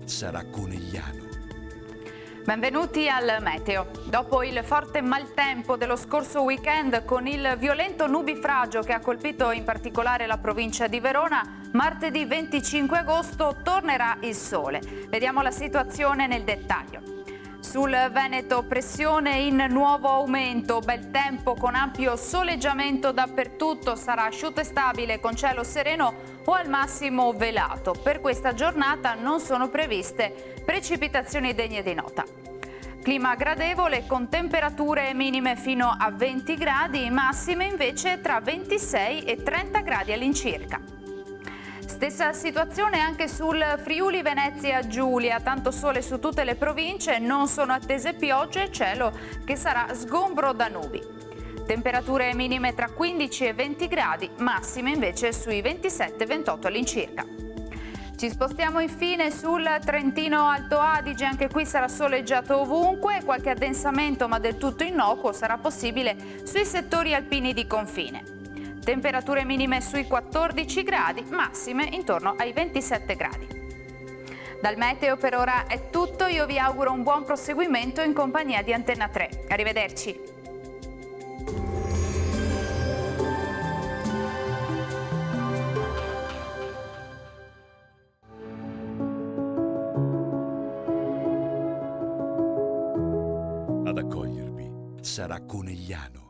sarà Conegliano. Benvenuti al Meteo. Dopo il forte maltempo dello scorso weekend con il violento nubifragio che ha colpito in particolare la provincia di Verona, martedì 25 agosto tornerà il sole. Vediamo la situazione nel dettaglio. Sul Veneto pressione in nuovo aumento, bel tempo con ampio soleggiamento dappertutto, sarà asciutto e stabile con cielo sereno o al massimo velato. Per questa giornata non sono previste precipitazioni degne di nota. Clima gradevole con temperature minime fino a 20 gradi, massime invece tra 26 e 30 gradi all'incirca. Stessa situazione anche sul Friuli Venezia Giulia, tanto sole su tutte le province, non sono attese piogge, cielo che sarà sgombro da nubi. Temperature minime tra 15 e 20 gradi, massime invece sui 27-28 all'incirca. Ci spostiamo infine sul Trentino Alto Adige, anche qui sarà soleggiato ovunque, qualche addensamento ma del tutto innocuo sarà possibile sui settori alpini di confine. Temperature minime sui 14 gradi, massime intorno ai 27 gradi. Dal meteo per ora è tutto, io vi auguro un buon proseguimento in compagnia di Antenna 3. Arrivederci. Ad accogliervi sarà Conegliano.